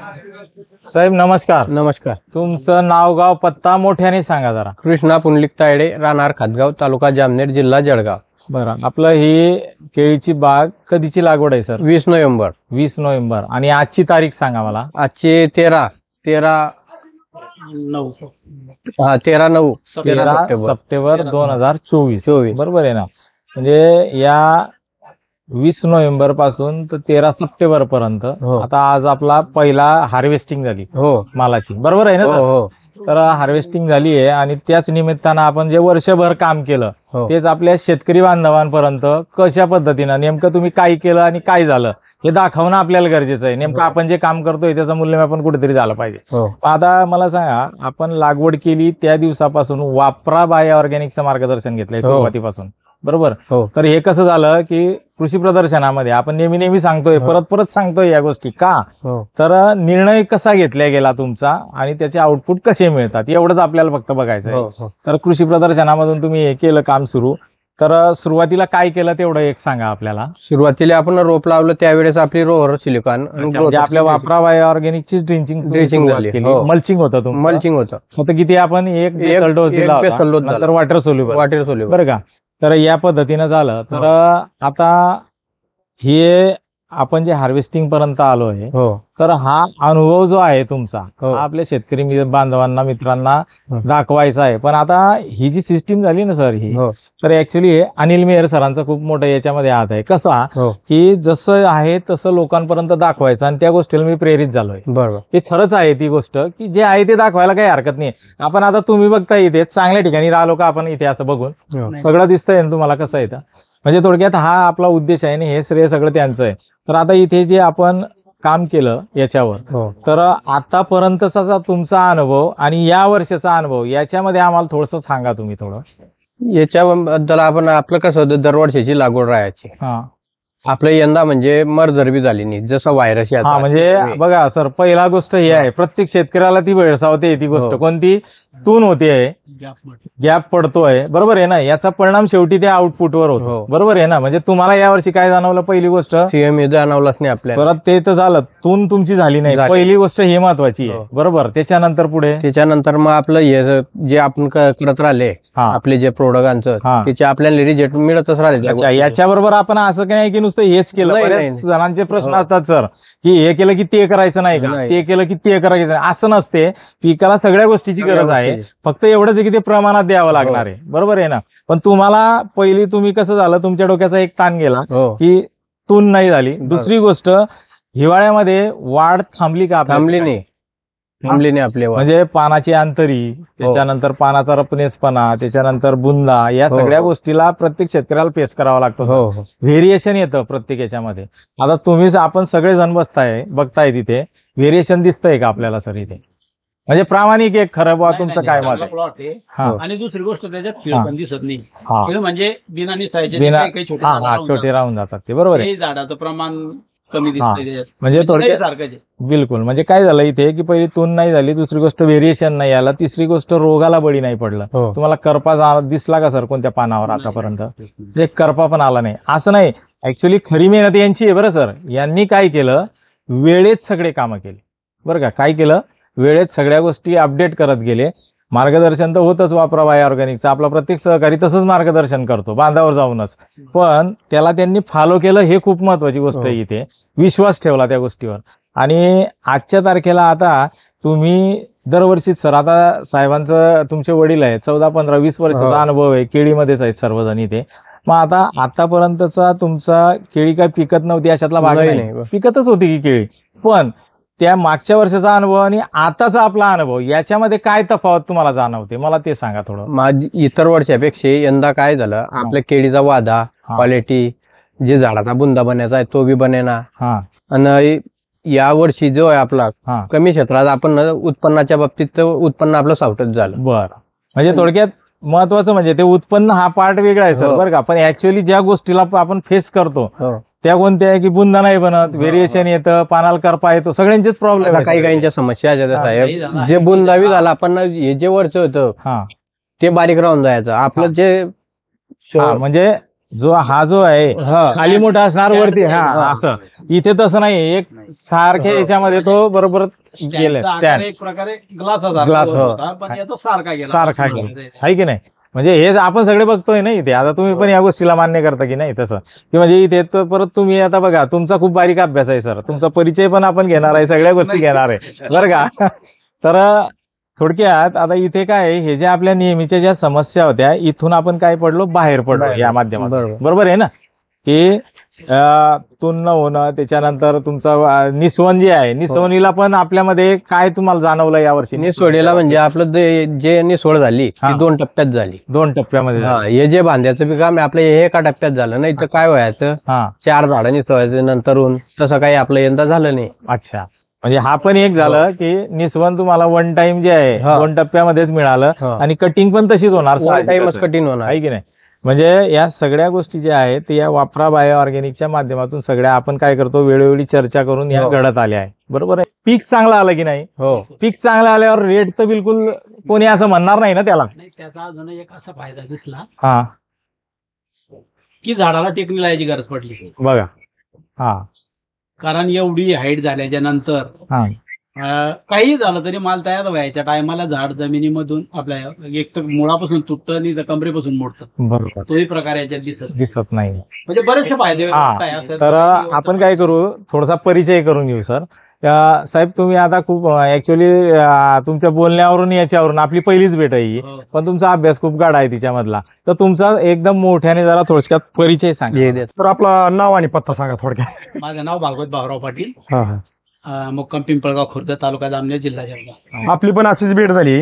साहेब नमस्कार. नमस्कार. तुमचं नाव गाव पत्ता मोठ्याने सांगा जरा. कृष्णा पुंडलिक तायडे, राहणार खातगाव, तालुका जामनेर, जिल्हा जळगाव. बरं, आपलं ही केळीची बाग कधीची लागवड आहे सर? 20 नोव्हेंबर. 20 नोव्हेंबर. आणि आजची तारीख सांगा मला. आजचे 13 सप्टेंबर 2024. 24. बरोबर आहे ना? म्हणजे या 20 नोव्हेंबर पासून तर 13 सप्टेंबर पर्यंत. हो. आता आज आपला पहिला हार्वेस्टिंग झाली हो मालाची, बरोबर आहे ना हो सर? हो तर हार्वेस्टिंग झाली आहे आणि त्याच निमित्तानं आपण जे वर्षभर काम केलं हो. तेच आपल्या शेतकरी बांधवांपर्यंत कशा पद्धतीनं नेमकं तुम्ही काय केलं आणि काय झालं हे दाखवणं आपल्याला गरजेचं आहे. नेमकं आपण जे काम करतोय त्याचं मूल्यमापन कुठेतरी झालं पाहिजे. हो. आता मला सांगा, आपण लागवड केली त्या दिवसापासून वापरा बाय ऑर्गॅनिकचं मार्गदर्शन घेतलंय सुरुवातीपासून, बरोबर? हो. तर हे कसं झालं की कृषी प्रदर्शनामध्ये आपण नेहमी सांगतोय, परत परत सांगतोय या गोष्टी का, हो. तर निर्णय कसा घेतला गेला तुमचा आणि त्याचे आउटपुट कसे मिळतात एवढंच आपल्याला फक्त बघायचं आहे. हो. तर कृषी प्रदर्शनामधून तुम्ही हे केलं काम सुरू, तर सुरुवातीला काय केलं तेवढं एक सांगा आपल्याला. सुरुवातीला आपण रोप लावलं त्यावेळेस आपली रोहर सिलिकॉन म्हणजे आपल्या वापरा बाय ऑर्गॅनिकची ड्रिंचिंग झाली. केली. मल्चिंग होतं तुमचं? मल्चिंग होतं. फक्त किती आपण एक बेसल डोस दिला होता, नंतर वॉटर सोल्युबल, बरं का? तर या पद्धतीनं झालं. तर आता हे आपण जे हार्वेस्टिंग पर्यंत आलोय, हो. तर हा अनुभव जो आहे तुमचा हो. हा आपल्या शेतकरी बांधवांना मित्रांना दाखवायचा आहे. पण आता ही जी सिस्टीम झाली ना सर ही, हो. तर ऍक्च्युली अनिल मेहर सरांचा खूप मोठा याच्यामध्ये हात आहे. कसा हो. की जसं आहे तसं लोकांपर्यंत दाखवायचं आणि त्या गोष्टीला मी प्रेरित झालोय. बरोबर. ते खरंच आहे ती गोष्ट की जे आहे ते दाखवायला काही हरकत नाही. आपण आता तुम्ही बघता इथे चांगल्या ठिकाणी राहिलो का आपण इथे असं बघून सगळं दिसतंय ना तुम्हाला कसं येतं. म्हणजे थोडक्यात हा आपला उद्देश आहे आणि हे श्रेय सगळं त्यांचं आहे. तर आता इथे जे आपण काम केलं याच्यावर, हो. तर आतापर्यंतचा तुमचा अनुभव आणि या वर्षाचा अनुभव याच्यामध्ये आम्हाला थोडंसं सांगा तुम्ही थोडं. याच्याबद्दल आपण आपलं कसं होतं, दरवर्षीची लागवड राहायची. आपलं यंदा म्हणजे मरझरबी झाली नाही, जसं व्हायरस. म्हणजे बघा सर, पहिला गोष्ट ही आहे, प्रत्येक शेतकऱ्याला ती भेडसावते ती गोष्ट. कोणती? तून होते, गॅप पडतोय, बरोबर आहे ना? याचा परिणाम शेवटी त्या आउटपुटवर होतो, बरोबर आहे ना? म्हणजे तुम्हाला यावर्षी काय जाणवलं? पहिली गोष्ट सीएमए जाणवलंच नाही आपल्याला. परत ते तर झालं, तून तुमची झाली नाही, पहिली गोष्ट ही महत्वाची आहे, बरोबर? त्याच्यानंतर मग आपलं हे जे आपण करत राहिले, आपले जे प्रोडक्टांचं त्याचे आपल्याला रिजेक्ट मिळतच राहिले. याच्याबरोबर आपण असं काय नाही की नुसतं हेच केलं. बऱ्याच जणांचे प्रश्न असतात सर की हे केलं की ते करायचं नाही का, ते केलं की ते करायचं नाही. असं नसते. पिकाला सगळ्या गोष्टीची गरज आहे, फक्त एवढंच आहे की ते प्रमाणात द्यावं लागणार आहे, बरोबर आहे ना? पण तुम्हाला पहिली तुम्ही कसं झालं, तुमच्या डोक्याचा एक ताण गेला की तून नाही झाली. दुसरी गोष्ट, हिवाळ्यामध्ये वाढ थांबली का? थांबली नाही आपले. म्हणजे पानाची अंतरी, त्याच्यानंतर पानाचा रपनेसपणा, त्याच्यानंतर बुंदा, या सगळ्या गोष्टीला प्रत्येक शेतकऱ्याला फेस करावा लागतो. व्हेरिएशन येतं प्रत्येक याच्यामध्ये. आता तुम्हीच आपण सगळेजण बघताय तिथे व्हेरिएशन दिसतंय का आपल्याला सर इथे? म्हणजे प्रामाणिक एक खरं बुवा तुमचं काय मत आहे? आणि दुसरी गोष्ट त्याच्यात फीळ पण दिसत नाही. म्हणजे बिना छोटे राहून जातात ते, बरोबर आहे. झाडाचं प्रमाण कमी दिसतंय. म्हणजे थोडक्यात बिलकुल. म्हणजे काय झालं इथे की पहिली तून नाही झाली, दुसरी गोष्ट व्हेरिएशन नाही आला, तिसरी गोष्ट रोगाला बळी नाही पडलं. तुम्हाला करपा दिसला का सर कोणत्या पानावर आतापर्यंत? एक करपा पण आला नाही. असं नाही, ऍक्च्युली खरी मेहनत यांची आहे बरं सर. यांनी काय केलं, वेळेत सगळे कामं केले, बरं का? काय केलं, वेळेत सगळ्या गोष्टी अपडेट करत गेले. मार्गदर्शन तर होतच वापरा बाय ऑर्गॅनिकचं, आपला प्रत्येक सहकारी तसंच मार्गदर्शन करतो बांधावर जाऊनच, पण त्याला त्यांनी फॉलो केलं, हे खूप महत्वाची गोष्ट आहे. इथे विश्वास ठेवला त्या गोष्टीवर. आणि आजच्या तारखेला आता तुम्ही दरवर्षीच सर, आता साहेबांचं तुमचे वडील आहे, 14, 15, 20 वर्षाचा अनुभव आहे, केळीमध्येच आहेत सर्वजण इथे. मग आता आतापर्यंतचा तुमचा केळी काय पिकत नव्हती अशातला भाग नाही, पिकतच होती की केळी. पण त्या मागच्या वर्षाचा अनुभव आणि आताचा आपला अनुभव याच्यामध्ये काय तफावत तुम्हाला जाणवते, मला ते सांगा थोडं. माझी इतर वर्षापेक्षा यंदा काय झालं, आपल्या केळीचा वादा, क्वालिटी, जे झाडाचा बुंदा बनायचा आहे तो बी बनेना. आणि या वर्षी जो आहे आपला कमी क्षेत्रात आपण उत्पन्नाच्या बाबतीत उत्पन्न आपलं सावटच झालं. बरं, म्हणजे थोडक्यात महत्वाचं म्हणजे ते उत्पन्न हा पार्ट वेगळा आहे सर, बरं का? पण ऍक्च्युअली ज्या गोष्टीला आपण फेस करतो त्या कोणत्या आहे की बुंदा नाही बनत, व्हेरिएशन येतं, पानाला करपा येतो, सगळ्यांचेच प्रॉब्लेम. काही समस्या साहेब, जे बुंदावी झाला पण हे जे वरचं होतं ते बारीक राहून जायचं आपलं. जे म्हणजे जो आहे खाली मोठा असणार वरती असं. इथे तसं नाही, एक सारख्या याच्यामध्ये तो बरोबर गेला स्टँड, एक प्रकारे ग्लास पण याचा सारखा गेला आहे की नाही. म्हणजे हे आपण सगळे बघतोय ना इथे. आता तुम्ही पण या गोष्टीला मान्य करता की नाही तसं, की म्हणजे इथे तर परत तुम्ही आता बघा, तुमचा खूप बारीक अभ्यास आहे सर, तुमचा परिचय पण आपण घेणार आहे, सगळ्या गोष्टी घेणार आहे बरं का. तर थोडक्यात आता इथे काय, हे जे आपल्या नेहमीच्या ज्या समस्या होत्या, इथून आपण काय पडलो, बाहेर पडलो या माध्यमातून. बरोबर आहे ना, की तुन्न होणं, त्याच्यानंतर तुमचं निस्वन जे आहे, निस्वनीला पण आपल्यामध्ये काय तुम्हाला जाणवलं यावर्षी? निसवडीला म्हणजे आपलं जे निसवड झाली ती 2 टप्प्यात झाली. 2 टप्प्यामध्ये हे जे बांध्याचं बी काम आपलं हे एका टप्प्यात झालं, नाही तर काय व्हायचं 4 झाडं निसवायचं नंतरून, तसं काही आपलं यंदा झालं नाही. अच्छा, म्हणजे हा पण एक झालं की निस्वन तुम्हाला 1 टाइम जे आहे 2 टप्प्यामध्येच मिळालं, आणि कटिंग पण तशीच होणार, टाइमच कटिंग होणार आहे की नाही. म्हणजे या सगळ्या गोष्टी ज्या आहेत ते या वापरा बायो ऑर्गॅनिकच्या माध्यमातून सगळ्या आपण काय करतो, वेळोवेळी चर्चा करून या घडत आल्या आहे. बरोबर आहे. पीक चांगलं आलं की नाही? पीक चांगलं आल्यावर रेट तर बिलकुल कोणी असं म्हणणार नाही ना त्याला. त्याचा अजून एक असा फायदा दिसला की झाडाला टेकणी लावायची गरज पडली बघा. कारण एवढी हाईट झाल्याच्या नंतर काही झालं तरी माल तयार व्हायच्या टायमाला झाड जमिनीमधून आपल्या एक तर मुळापासून तुटतं आणि तर कमरेपासून मोडतं. बरोबर. तोही प्रकार याच्यात दिसत नाही. म्हणजे बरेचसे फायदे. तर आपण काय करू, थोडासा परिचय करून घेऊ सर. साहेब तुम्ही आता खूप ऍक्च्युअली तुमच्या बोलण्यावरून याच्यावरून आपली पहिलीच भेट आहे, पण तुमचा अभ्यास खूप गाढा आहे तिच्यामधला. तर तुमचा एकदम मोठ्याने जरा थोडक्यात परिचय सांगा. तर आपलं नाव आणि पत्ता सांगा थोडक्यात. माझं नाव भागवत भाऊराव पाटील, मुक्काम पिंपळगाव खुर्द, तालुका जामनेर, जिल्हा जळगाव. आपली पण अशीच भेट झाली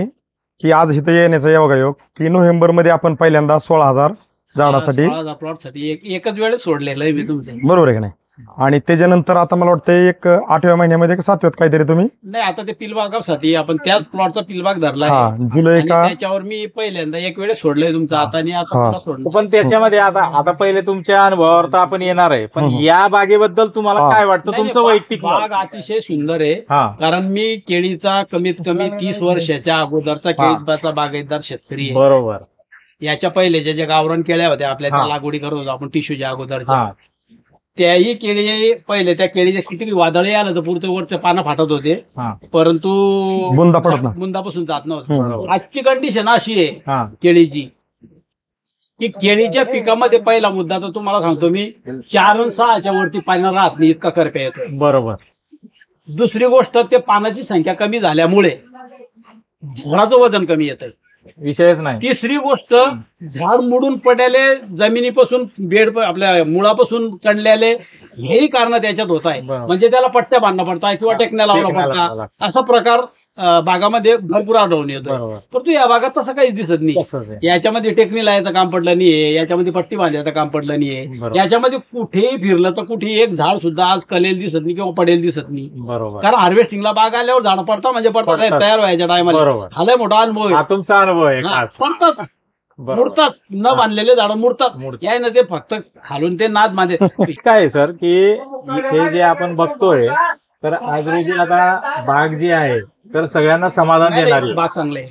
की आज इथं येण्याचा योगायोग की नोव्हेंबर मध्ये आपण पहिल्यांदा 16,000 झाडासाठी प्लॉटसाठी एकच वेळेस सोडलेलं आहे मी तुमच्या. बरोबर आहे की नाही. आणि त्याच्यानंतर आता मला वाटतं एक 8व्या महिन्यामध्ये 7व्यात काहीतरी तुम्ही नाही, आता ते पिलबागासाठी आपण त्याच प्लॉटचा पिलबाग धरला जुलै का त्याच्यावर मी पहिल्यांदा एक वेळेस सोडलंय तुमचं आता आणि आता सोडलं. पण त्याच्यामध्ये आता पहिले तुमच्या अनुभवावर तर आपण येणार आहे, पण या बागेबद्दल तुम्हाला काय वाटतं, तुमचं वैयक्तिक बाग अतिशय सुंदर आहे. कारण मी केळीचा कमीत कमी 30 वर्षाच्या अगोदरचा केळीचा बागायतदार शेतकरी आहे. बरोबर. याच्या पहिले ज्या गावरान केळ्या होत्या आपल्या, त्या लागवडी करत होतो आपण टिश्यूच्या अगोदरच्या, त्याही केळी पहिले त्या केळीच्या किती वादळी आलं तर पुढचं वरचं पानं फाटत होते, परंतु बुंदापासून जात नव्हतं. आजची कंडिशन अशी आहे केळीची की केळीच्या पिकामध्ये पहिला मुद्दा तर तुम्हाला सांगतो मी, 4 आणि 6च्या वरती पानं राहत नाही, इतका करप्या येतो. बरोबर. दुसरी गोष्ट, ते पानाची संख्या कमी झाल्यामुळे झाडाचं वजन कमी येतं, विषयच नाही. तिसरी गोष्ट, झाड मोडून पडलेले, जमिनीपासून बेड आपल्या मुळापासून काढलेले, हेही कारण त्याच्यात होत आहे. म्हणजे त्याला पट्ट्या बांधणं पडतात किंवा टेकण्या लावणं पडतात, असा प्रकार बागामध्ये भरपूर आढळून येतोय. परंतु या भागात तसं काहीच दिसत नाही. याच्यामध्ये टेकणी लावायचं काम पडलं नाहीये, याच्यामध्ये पट्टी बांधायचं काम पडलं नाहीये, याच्यामध्ये कुठेही फिरलं तर कुठेही एक झाड सुद्धा आज कलेल दिसत नाही किंवा पडेल दिसत नाही. कारण हार्वेस्टिंगला बाग आल्यावर झाड पडतात म्हणजे पडतात, तयार व्हायच्या टायमाला. हा लय मोठा अनुभव आहे. तुमचा अनुभव आहे. पडतात, मुरतात, न बांधलेले झाड मुरतात. याय ना ते फक्त खालून ते नाद बांधे. काय सर की इथे जे आपण बघतोय, तर ऍव्हरेज आता बाग जी आहे तर सगळ्यांना समाधान देणारी बाग चांगले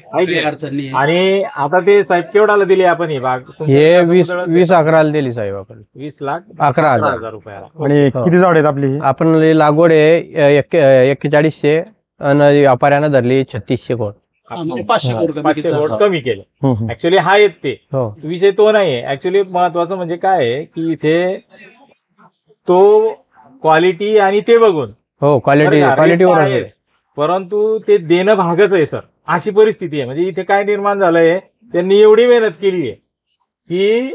अडचण नाही. आणि आता ते साहेब केवढ्याला दिली आपण ही बाग? हे 20-11 दिली साहेब आपण. 20,11,000 रुपयाला. आणि किती झाड आहेत आपली? आपण लागवड आहे 4100 आणि व्यापाऱ्यानं धरली 3600 कोट. 500 कोट कमी केले. ऍक्च्युली हा येत ते विषय तो नाहीये. ऍक्च्युली महत्वाचं म्हणजे काय आहे की इथे तो क्वालिटी आणि ते बघून क्वालिटीवर, परंतु ते देणं भागच आहे सर. अशी परिस्थिती आहे. म्हणजे इथे काय निर्माण झालंय, त्यांनी एवढी मेहनत केली आहे की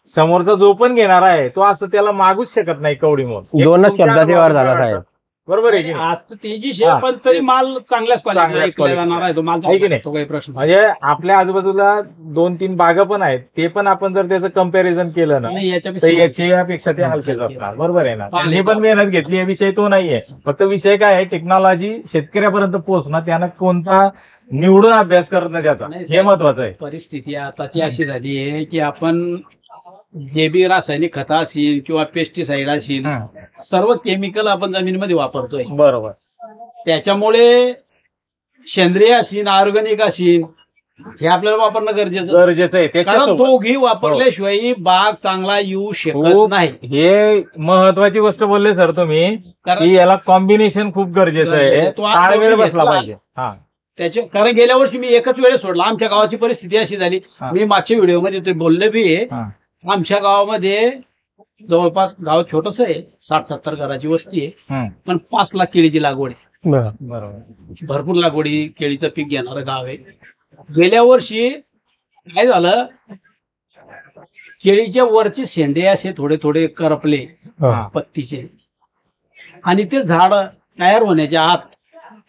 समोरचा जो पण घेणार आहे तो असं त्याला मागूच शकत नाही कवडी म्हणून. 2च शब्दात व्यवहार झाला साहेब. बरोबर आहे की नाही? आज तर तेजी पण तरी माल चांगल्याच क्वालिटीचा जाणार आहे तो माल, तो काही प्रश्न. म्हणजे आपल्या आजूबाजूला 2-3 बागा पण आहेत, ते पण आपण जर त्याचं कम्पॅरिझन केलं ना तर याच्यापेक्षा ते हलकेच असणार. बरोबर आहे ना? त्यांनी पण मेहनत घेतली, विषय तो नाहीये. फक्त विषय काय आहे, टेक्नॉलॉजी शेतकऱ्यापर्यंत पोहोचणं, त्यानं कोणता निवडून अभ्यास करणं, त्याचा हे महत्वाचं आहे. परिस्थिती आताची अशी झाली आहे की आपण जे बी रासायनिक खत असतील किंवा पेस्टिसाइड असतील, सर्व केमिकल आपण जमिनीमध्ये वापरतोय. बरोबर. त्याच्यामुळे सेंद्रिय असेल, ऑर्गॅनिक असेल, हे आपल्याला वापरणं गरजेचं गरजेचं आहे कारण त्याच्यासोबत दोघी वापरल्याशिवाय बाग चांगला येऊ शकत खूप नाही. हे महत्वाची गोष्ट बोलले सर तुम्ही कारण की याला कॉम्बिनेशन खूप गरजेचं आहे. तो आज ताळमेळ दोघी बसला घेतला. पाहिजे. हा कारण गेल्या वर्षी मी एकच वेळेस सोडला. आमच्या गावाची परिस्थिती अशी झाली, हा. मी मागच्या व्हिडिओमध्ये ते बोलले बी आहे. हा. आमच्या गावामध्ये जवळपास गाव छोटस आहे, 60-70 घराची वस्ती आहे, हम्म. पण 5 लाख केळीची लागवड आहे. बरोबर. भरपूर लागवडी केळीचं पीक घेणारं गाव आहे. गेल्या वर्षी काय झालं, केळीच्या वरचे शेंडे असे थोडे थोडे करपले पत्तीचे, आणि ते झाड तयार होण्याच्या आत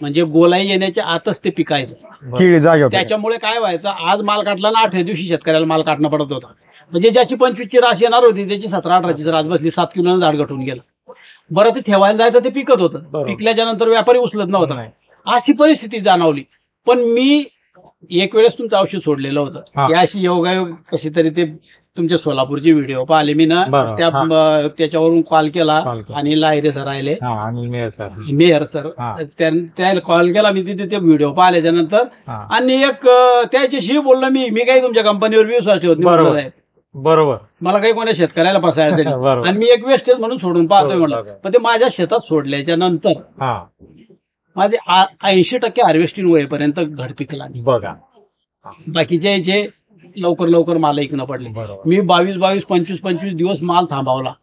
म्हणजे गोलाई येण्याच्या आतच ते पिकायचं. केळी जागेवर त्याच्यामुळे काय व्हायचं, आज माल काढला ना 8व्या दिवशी शेतकऱ्याला माल काढणं पडत होता. म्हणजे ज्याची 25ची रास येणार होती त्याची 17-18ची रास बसली, 7 किलोनं झाड गठून गेलं. बरं ते ठेवायला जायचं ते पिकत होतं, बरोबर. पिकल्याच्या नंतर व्यापारी उचलत नव्हता. नाही. अशी परिस्थिती जाणवली. पण मी एक वेळेस तुमचं औषध सोडलेलं हा. होतं. याशी योगायोग कशी तरी ते तुमच्या सोलापूरचे व्हिडिओ पाहिले मी ना, बरोबर. त्याच्यावरून कॉल केला कॉल केला. आणि लायरे सर आले, हा, आणि मेयर सर. मेयर सर, हा. त्याला कॉल केला मी, तिथे ते व्हिडिओ पाहिल्याच्या नंतर. हा. आणि एक त्याच्याशी बोललो मी काही तुमच्या कंपनीवर विश्वास ठेवत नाही बरोबर. म्हटलं साहेब. बरोबर. मला काही कोणा शेतकऱ्याला फसायचं नाही. बरोबर. आणि मी एक वेस्टेज म्हणून सोडून पाहतोय सोडून म्हटलं. टाका. पण ते माझ्या शेतात सोडल्याच्या नंतर हा. माझे 80% हार्वेस्टिंग होईपर्यंत घड पिकला नाही. बघा. बाकीच्या याचे लवकर माल ऐकणं पडले. बरोबर. मी 22, 25 दिवस माल थांबवला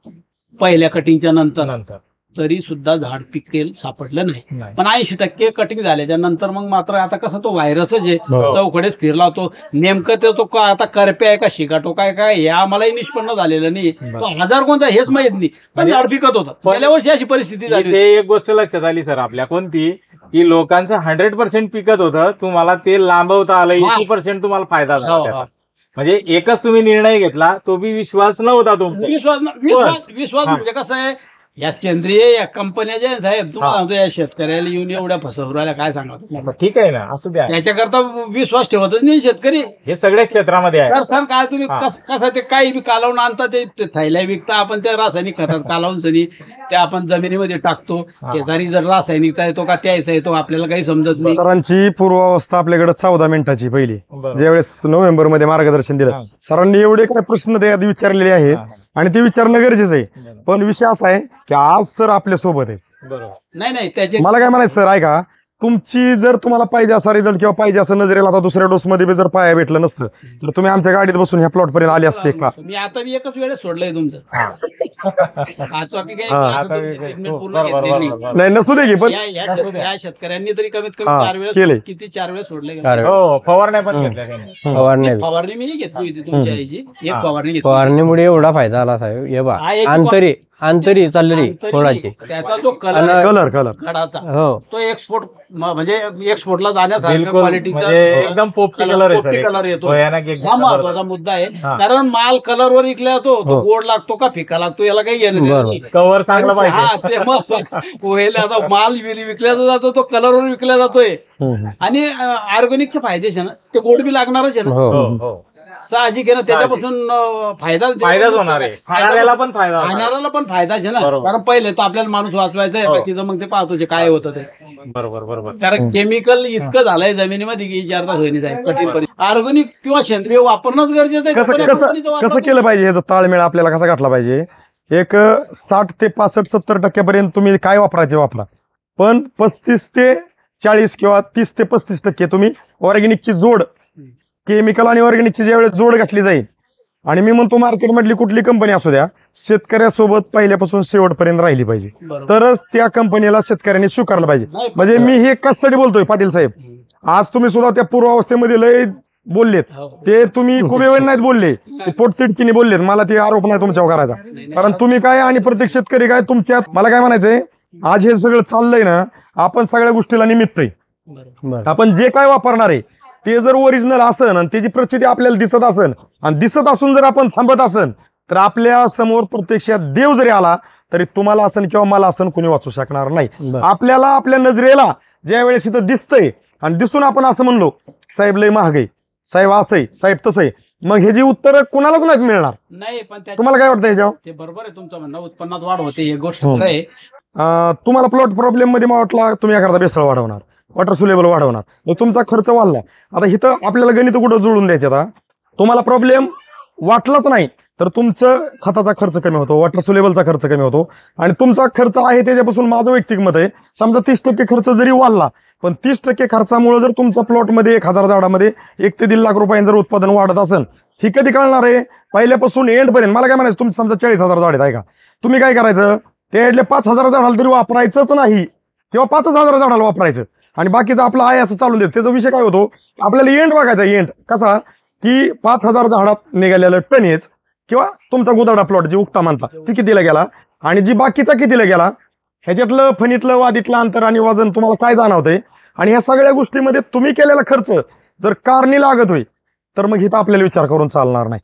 पहिल्या कटिंगच्या नंतर, तरी सुद्धा झाड पिकेल सापडलं नाही. नाही. पण 80% कटिंग झाल्याच्या नंतर मग मात्र आता कसं तो व्हायरसच आहे, हो. चौकडेच फिरला होतो. नेमकं तो आता करप्या आहे का शिकाटो काय हे आम्हालाही निष्पन्न झालेलं नाही. तो आजार कोणता हेच माहित नाही, पण झाड पिकत होतं. गेल्या वर्षी अशी परिस्थिती झाली ते एक गोष्ट लक्षात आली सर आपल्या, कोणती की लोकांचं 100% पिकत होतं, तुम्हाला ते लांबवता आलं, 80% तुम्हाला फायदा झाला हो, त्याचा. हो. म्हणजे एकच तुम्ही निर्णय घेतला, तो बी विश्वास नव्हता तुमचा. विश्वास म्हणजे कसं आहे, या सेंद्रिय या कंपन्या ज्या आहेत साहेब, तुम्हाला सांगतो या शेतकऱ्याला येऊन एवढ्या फसवरायला काय सांगा तुम्हाला. ठीक आहे ना, असं द्या. त्याच्याकरता विश्वास ठेवतच नाही शेतकरी. हे सगळ्या क्षेत्रामध्ये आहे. तर सर काय तुम्ही कसं ते काही बी कालवून आणता, ते थैल्या विकता, आपण त्या रासायनिक खतात कालवून सनी ते आपण जमिनीमध्ये टाकतो. शेजारी जर रासायनिकचा येतो का त्याचा येतो आपल्याला काही समजत नाही. सरांची पूर्वावस्था आपल्याकडे 14 मिनिटाची पहिली, ज्यावेळेस नोव्हेंबरमध्ये मार्गदर्शन दिलं सरांनी एवढे काय प्रश्न त्यात विचारलेले आहेत आणि ते विचारणं गरजेचं आहे. पण विषय असा आहे की आज सर आपल्या सोबत आहे. बरोबर. नाही त्याचे मला काय म्हणायचं सर, ऐका, तुमची जर तुम्हाला पाहिजे असा रिझल्ट किंवा पाहिजे असं नजरेला आता दुसऱ्या डोस मध्ये बी जर पाया भेटलं नसतं तर तुम्ही आमच्या गाडीत बसून ह्या प्लॉट पर्यंत आले असते का? मी आता मी एकच वेळेस सोडलंय तुमचं. आजचा मी काही हा. असं ट्रीटमेंट पूर्ण घेतलेली नाही. नाही नसू दे की, पण या शेतकऱ्यांनी तरी कमीत कमी हा, 4 वेळेस केलंय. किती 4 वेळेस सोडले. हो, फवारण्या पण घेतल्या त्यांनी. फवारणी फवारणी मी घेतली होती तुमच्या याची, एक फवारणी घेतली. फवारणीमुळे एवढा फायदा झाला साहेब. हे बा, हा, एक अंतरी चालली थोडाची. त्याचा जो कलर कलर घडाचा हो, तो एक्सपोर्ट म्हणजे एक्सपोर्टला जाण्यासारखा बिलकुल, क्वालिटीचा म्हणजे एकदम पोपटी कलर आहे सर. कलर येतो. भयानक एक हा महत्वाचा मुद्दा आहे. कारण माल कलरवर विकला जातो, तो गोड लागतो का फिका लागतो याला काही घेणं देणं नाही. कव्हर चांगला पाहिजे. हा, ते मस्त पोहेला आता माल विकला जातो, तो कलरवर विकला जातोय. आणि ऑर्गॅनिकचे फायदे आहे ना, ते गोड बी लागणारच आहे ना, हो, हो. साहजिक आहे ना. त्याच्यापासून फायदाच होणार आहे. खाणाऱ्याला पण फायदा होणार आहे. खाणाऱ्याला पण फायदा आहे ना. बरोबर. कारण पहिले तर आपल्याला माणूस वाचवायचा आहे, बाकीचं मग ते पाहतो जे काय होतं ते. बरोबर. कारण केमिकल इतकं झालंय जमिनीमध्ये की विचारता होईनी जाईल, कठीण परिस्थिती. ऑर्गॅनिक किंवा सेंद्रिय वापरणंच गरजेचं आहे. कसं कंपनीचं वापर कसं केलं पाहिजे, ह्याचा ताळमेळ आपल्याला कसा गाठला पाहिजे. एक 60 ते 65-70% तुम्ही काय वापरायचे वापरा, पण 35 ते 40 किंवा 30 ते 35% तुम्ही ऑर्गॅनिकची जोड, केमिकल आणि ऑर्गॅनिकची ज्यावेळेस जोड घातली जाईल, आणि मी म्हणतो मार्केटमधली कुठली कंपनी असू द्या, शेतकऱ्यासोबत पहिल्यापासून शेवटपर्यंत राहिली पाहिजे, तरच त्या कंपनीला शेतकऱ्यांनी स्वीकारलं पाहिजे. म्हणजे मी हे कशासाठी बोलतोय पाटील साहेब, आज तुम्ही सुद्धा त्या पूर्वावस्थेमध्ये लय बोललेत, ते तुम्ही कुबेवर नाहीत बोलले, ते पोटतिडकीने बोललेत. मला ते आरोप नाही तुमच्यावर करायचा, कारण तुम्ही काय आणि प्रत्येक शेतकरी काय तुमच्यात. मला काय म्हणायचंय, आज हे सगळं चाललंय ना, आपण सगळ्या गोष्टीला निमित्त आहे. आपण जे काय वापरणार आहे ते जर ओरिजिनल असन आणि त्याची प्रचिती आपल्याला दिसत असन आणि दिसत असून जर आपण थांबत असन, तर आपल्या समोर प्रत्यक्षात देव जरी आला तरी तुम्हाला असन किंवा मला असन कोणी वाचू शकणार नाही. आपल्याला आपल्या नजरेला ज्या वेळेस इथं दिसतंय आणि दिसून आपण असं म्हणलो, साहेब लय महाग आहे, साहेब असंय, साहेब तसंय, मग हे जी उत्तर कुणालाच नाही मिळणार. नाही, पण तुम्हाला काय वाटतं ह्याच्यावर? ते बरोबर आहे तुमचं म्हणणं, उत्पन्नात वाढ होते, ही गोष्ट खरं आहे. तुम्हाला प्लॉट प्रॉब्लेम मध्ये मला वाटला तुम्ही एखादा बेसळ वाढवणार, वॉटर सुलेबल वाढवणार, मग तुमचा खर्च वाढला. आता इथं आपल्याला गणित कुठं जुळून द्यायचे, आता तुम्हाला प्रॉब्लेम वाटलाच नाही तर तुमचं खताचा खर्च कमी होतो, वॉटर सुलेबलचा खर्च कमी होतो, आणि तुमचा खर्च आहे त्याच्यापासून माझं वैयक्तिक मत आहे, समजा 30% खर्च जरी वाढला, पण 30% खर्चामुळे जर तुमचा प्लॉटमध्ये 1000 झाडामध्ये 1 ते 1.5 लाख रुपयांचं जर उत्पादन वाढत असेल, ही कधी कळणार आहे? पहिल्यापासून एंड पर्यंत. मला काय म्हणायचं, तुमचं समजा 40,000 झाड आहे का, तुम्ही काय करायचं, ते 5,000 झाडाला तरी वापरायचंच नाही, किंवा 5,000 झाडाला वापरायचं, आणि बाकीचं आपलं आहे असं चालून देत. त्याचा विषय काय होतो, आपल्याला एंड बघायचा. एंड कसा की 5,000 झाडात निघालेलं टनेज किंवा तुमचा गुदाडा प्लॉट जी उगता म्हणता ती कितीला गेला, आणि जी बाकीचा कितीला गेला, ह्याच्यातलं फणीतलं वादीतलं अंतर आणि वजन तुम्हाला काय जाणवतंय, आणि ह्या सगळ्या गोष्टीमध्ये तुम्ही केलेला खर्च जर कारणी लागत होई तर मग इथं आपल्याला विचार करून चालणार नाही.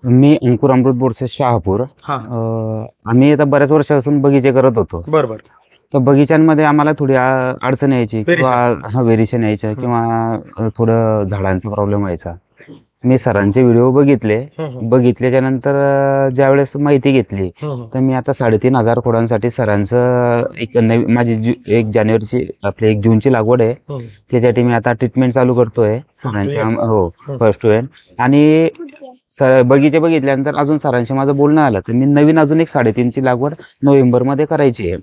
मी अंकुर अमृत बोरसे शहापूर. आम्ही आता बऱ्याच वर्षापासून बगीचे करत होतो. बरोबर. तर बगीच्यांमध्ये आम्हाला थोडी अडचण यायची किंवा व्हेरिएशन यायचं किंवा थोडं झाडांचा प्रॉब्लेम व्हायचा. मी सरांचे व्हिडिओ बघितल्याच्या नंतर ज्यावेळेस माहिती घेतली तर मी आता 3,500 खोडांसाठी सरांचं एक माझी 1 जानेवारीची आपली 1 जूनची लागवड आहे, त्याच्यासाठी मी आता ट्रीटमेंट चालू करतोय सरांच्या. हो, फर्स्ट वेळ. आणि बगीचे बघितल्यानंतर अजून सरांशी माझं बोलणं आलं तर मी नवीन अजून एक 3.5ची लागवड नोव्हेंबरमध्ये करायची आहे.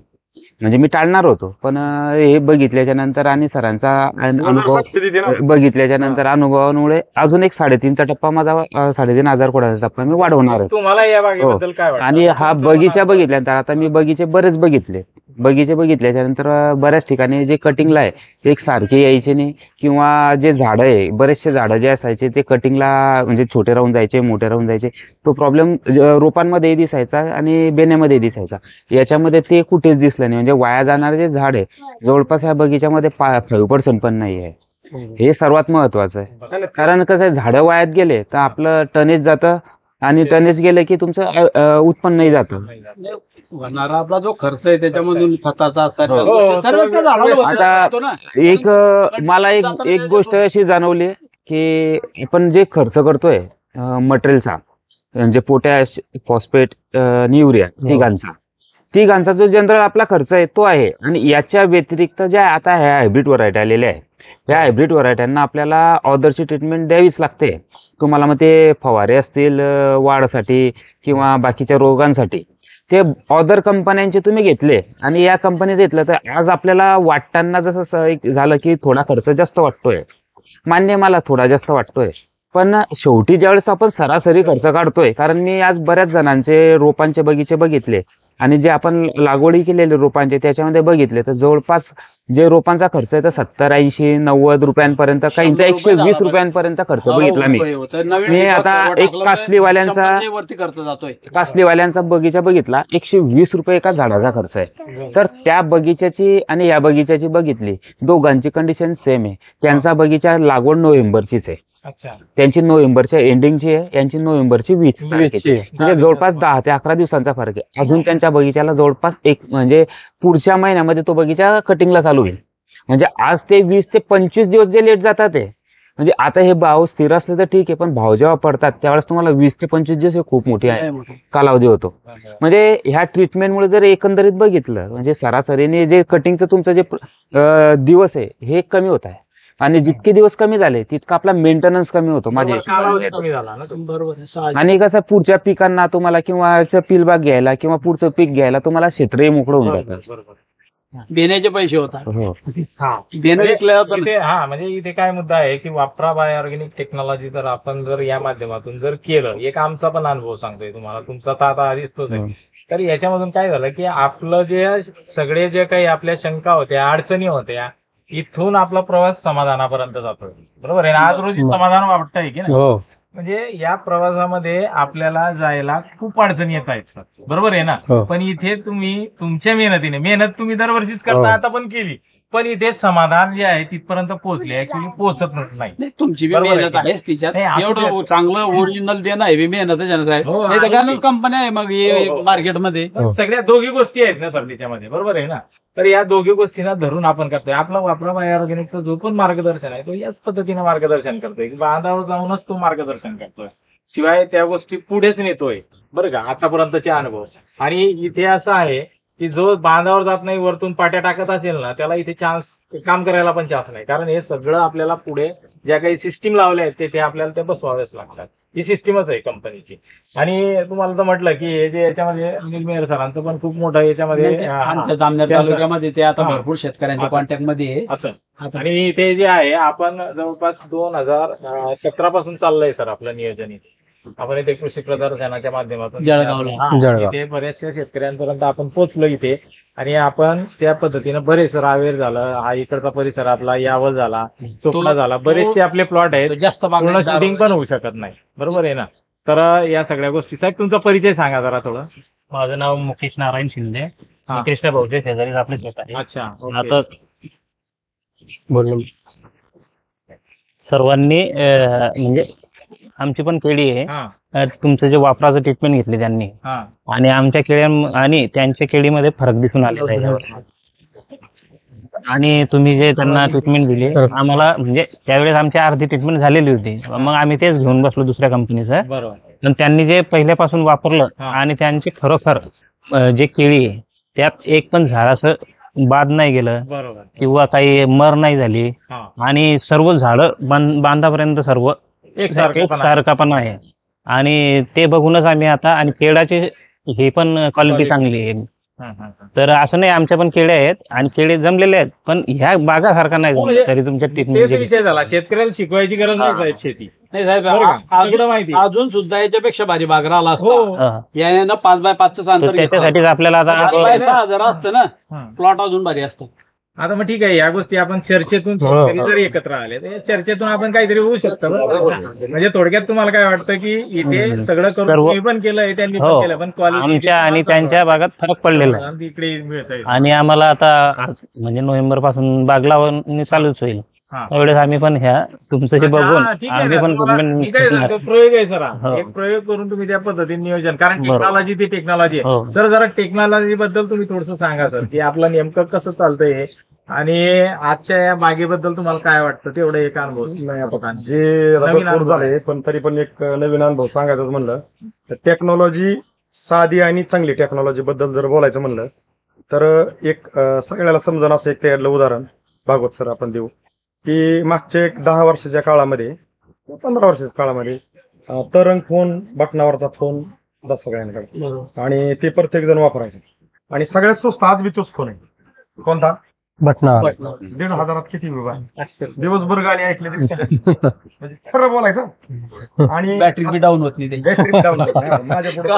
म्हणजे मी टाळणार होतो, पण हे बघितल्याच्या नंतर आणि सरांचा अनुभव बघितल्याच्या नंतर अनुभवामुळे अजून एक 3.5चा टप्पा माझा 3,500 खोडाचा टप्पा मी वाढवणार आहे. तुम्हाला या बागेबद्दल काय वाटतं? आणि हा बगीचा बघितल्यानंतर आता मी बगीचे बरेच बघितले. बगीचे बघितल्याच्या नंतर बऱ्याच ठिकाणी जे कटिंगला आहे एक सारखे यायचे नाही, किंवा जे झाडं आहे बरेचसे झाडं जे असायचे ते कटिंगला म्हणजे छोटे राहून जायचे, मोठे राहून जायचे. तो प्रॉब्लेम रोपांमध्ये दिसायचा आणि बेण्यामध्ये दिसायचा. याच्यामध्ये ते कुठेच दिसलं नाही. म्हणजे वाया जाणारे जे झाड आहे जवळपास ह्या बगीच्यामध्ये 5% पण नाही आहे. हे सर्वात महत्वाचं आहे. कारण कसं आहे, झाडं वायात गेले तर आपलं टनेज जातं, आणि टनेज गेलं की तुमचं उत्पन्नही जातं. होणारा आपला जो खर्च आहे त्याच्यामधून खताचा आता मला एक गोष्ट अशी जाणवली की आपण जे खर्च करतोय मटेरियलचा, म्हणजे पोटॅश, फॉस्फेट आणि युरिया तिघांचा जो जनरल आपला खर्च आहे तो आहे. आणि याच्या व्यतिरिक्त ज्या आता ह्या हायब्रिड व्हरायटी आलेल्या आहे, ह्या हायब्रिड व्हरायट्यांना आपल्याला ऑदरची ट्रीटमेंट द्यावीच लागते. तुम्हाला मग ते फवारे असतील वाढसाठी किंवा बाकीच्या रोगांसाठी, ते ऑदर कंपन्यांचे तुम्ही घेतले आणि या कंपनीचे घेतलं तर आज आपल्याला वाटताना जसं झालं की थोडा खर्च जास्त वाटतोय. मान्य, मला थोडा जास्त वाटतोय, पण शेवटी ज्यावेळेस आपण सरासरी खर्च काढतोय, कारण मी आज बऱ्याच जणांचे रोपांचे बगीचे बघितले आणि जे आपण लागवडी केलेले रोपांचे त्याच्यामध्ये बघितले तर जवळपास जे रोपांचा खर्च आहे तर 70, 80, 90 रुपयांपर्यंत, काहींचा 120 रुपयांपर्यंत खर्च बघितला मी आता एक कासलीवाल्यांचा बगीचा बघितला, 120 रुपये एका झाडाचा खर्च आहे. तर त्या बगीच्याची आणि या बगीच्याची बघितली, दोघांची कंडिशन सेम आहे. त्यांचा बगीचा लागवड नोव्हेंबरचीच आहे, त्यांची नोव्हेंबरच्या एंडिंगची आहे, यांची नोव्हेंबरची 20 तारखेची. म्हणजे जवळपास 10 ते 11 दिवसांचा फरक आहे. अजून त्यांच्या बगीच्याला जवळपास म्हणजे पुढच्या महिन्यामध्ये तो बगीचा कटिंगला चालू होईल. म्हणजे आज ते 20 ते 25 दिवस जे लेट जातात ते, म्हणजे आता हे भाव स्थिर असले तर ठीक आहे, पण भाव जेव्हा पडतात त्यावेळेस तुम्हाला 20 ते 25 दिवस हे खूप मोठी आहे कालावधी होतो. म्हणजे ह्या ट्रीटमेंटमुळे जर एकंदरीत बघितलं म्हणजे सरासरीने जे कटिंगचं तुमचं जे दिवस आहे हे कमी होत आहे. आणि जितके दिवस कमी झाले तितका आपला मेंटेनन्स कमी होतो माझे. आणि कसं पुढच्या पिकांना तुम्हाला किंवा पिलबाग घ्यायला किंवा पुढचं पीक घ्यायला तुम्हाला क्षेत्रही मोकळं होऊन जातं. बेण्याचे पैसे होतात. म्हणजे इथे काय मुद्दा आहे की वापरा बाय ऑर्गॅनिक टेक्नॉलॉजी जर आपण जर या माध्यमातून जर केलं, एक आमचा पण अनुभव सांगतोय तुम्हाला, तुमचा तर आता आधीच तोच आहे. तर याच्यामधून काय झालं की आपलं जे सगळे जे काही आपल्या शंका होत्या, अडचणी होत्या, इथून आपला प्रवास समाधानापर्यंत जातोय. बरोबर आहे ना? आज रोजी समाधान वाटतंय की नाही? म्हणजे या प्रवासामध्ये आपल्याला जायला खूप अडचणी येत आहेत, बरोबर आहे ना? पण इथे तुम्ही तुमच्या मेहनत तुम्ही दरवर्षीच करता, आता पण केली, पण इथे समाधान जे आहे तिथपर्यंत पोहोचले, ऍक्च्युली पोहोचत नाही. तुमची मेहनत आहेच तिच्यात, एवढं चांगलं ओरिजिनल देणं आहे, मेहनत आहे. कंपन्या आहे मग मार्केटमध्ये सगळ्या दोघी गोष्टी आहेत ना सर त्याच्यामध्ये, बरोबर आहे ना? तर या दोघी गोष्टींना धरून आपण करतोय. आपला वापरा बाय ऑर्गॅनिकचा जो पण मार्गदर्शन आहे तो याच पद्धतीने मार्गदर्शन करतोय, बांधावर जाऊनच तो मार्गदर्शन करतोय, शिवाय त्या गोष्टी पुढेच नेतोय. बरं का? आतापर्यंतचे अनुभव. आणि इथे असं आहे की जो बांधावर जात नाही वरतून पाट्या टाकत असेल ना त्याला इथे चान्स काम करायला पण चान्स नाही, कारण हे सगळं आपल्याला पुढे ज्या काही सिस्टीम लावल्या आहेत ते आपल्याला ते बसवावेच लागतात. ही सिस्टीमच आहे कंपनीची. आणि तुम्हाला तर म्हटलं की हे जे याच्यामध्ये अनिल मेहर सरांचं पण खूप मोठं याच्यामध्ये आमच्या जामनेर तालुक्यामध्ये ते आता भरपूर शेतकऱ्यांच्या कॉन्टॅक्ट मध्ये आहे. असं. आणि ते जे आहे आपण जवळपास 2017 पासून चाललंय सर आपलं नियोजन इथे. आपण इथे कृषी प्रदर्शनाच्या माध्यमातून जळगावला इथे बऱ्याचशा शेतकऱ्यांपर्यंत आपण पोहोचलो इथे. आणि आपण त्या पद्धतीनं बरेच रावेर झालं, हा इकडचा परिसर आपला यावल झाला, चोपडा झाला, बरेचसे आपले प्लॉट आहेत. जास्त पूर्ण शूटिंग पण होऊ शकत नाही, बरोबर आहे ना. तर या सगळ्या गोष्टी साहेब तुमचा परिचय सांगा जरा थोडं. माझं नाव मुकेश नारायण शिंदे, कृष्ण भाऊचे शेजारी आपले शेत आहे. अच्छा. आता बोललो सर्वांनी म्हणजे आमची पण केळी आहे, तुमचं जे वापराचं ट्रीटमेंट घेतले त्यांनी आणि आमच्या केळ्या आणि त्यांच्या केळीमध्ये फरक दिसून आलेला आहे. आणि तुम्ही जे त्यांना ट्रीटमेंट दिली आम्हाला म्हणजे त्यावेळेस आमची अर्धी ट्रीटमेंट झालेली होती, मग आम्ही तेच घेऊन बसलो दुसऱ्या कंपनीचं. पण त्यांनी जे पहिल्यापासून वापरलं आणि त्यांची खरोखर जे केळी आहे त्यात एक पण झाडाचं बाद नाही गेलं किंवा काही मर नाही झाली आणि सर्व झाडं बांधापर्यंत सर्व एकसारखा पण आहे. आणि ते बघूनच आम्ही आता आणि केळाची हे पण क्वालिटी चांगली आहे. तर असं नाही, आमच्या पण केळे आहेत आणि केळे जमलेले आहेत, पण ह्या बागासारखा नाही जमलं तरी तुमच्या तेच विषय झाला. शेतकऱ्याला शिकवायची गरज नाही साहेब शेती. नाही साहेब, सगळं माहिती. अजून सुद्धा याच्यापेक्षा भारी बाग राहिला असता. याने 5x5चं अंतर त्याच्यासाठीच आपल्याला आता 6,000 असतं ना, प्लॉट अजून भारी असतं. आता मग ठीक आहे, या गोष्टी आपण चर्चेतून शेतकरी जर एकत्र आले तर या चर्चेतून आपण काहीतरी होऊ शकतं. म्हणजे थोडक्यात तुम्हाला काय वाटतं की इथे सगळं करून तुम्ही पण केलंय, त्यांनी पण केलं, पण क्वालिटी आमच्या आणि त्यांच्या बागात फरक पडलेला आहे. इकडे मिळत आहे. आणि आम्हाला आता म्हणजे नोव्हेंबर पासून बाग लावणी चालूच होईल, त्यावेळेस आम्ही पण ह्या तुमचं जे बघून आम्ही पण प्रयोग आहे सर. एक प्रयोग करून तुम्ही त्या पद्धतीने नियोजन, कारण टेक्नॉलॉजी ती टेक्नॉलॉजी आहे. सर जरा टेक्नॉलॉजी बद्दल तुम्ही थोडंसं सांगा सर, की आपलं नेमकं कसं चालतंय आणि आजच्या या बागेबद्दल तुम्हाला काय वाटतं तेवढं एक अनुभव. जे भरपूर झाले पण तरी पण एक नवीन अनुभव सांगायचं म्हणलं तर टेक्नॉलॉजी साधी आणि चांगली टेक्नॉलॉजी बद्दल जर बोलायचं म्हणलं तर एक सगळ्याला समजून असं एक त्यातलं उदाहरण भागवत सर आपण देऊ की मागच्या एक 10 वर्षाच्या काळामध्ये 15 वर्षाच्या काळामध्ये तरंग फोन, बटनावरचा फोन होता सगळ्यांकडे आणि ते प्रत्येक जण वापरायचे. आणि सगळ्यात स्वस्त आज बी तोच फोन आहे. कोणता? बटनावर. 1,500 किती विभाग दिवसभर गाणी ऐकले म्हणजे खरं बोलायचं. आणि बॅटरी बी डाऊन होत नाही, बॅटरी डाऊन माझ्या पुढे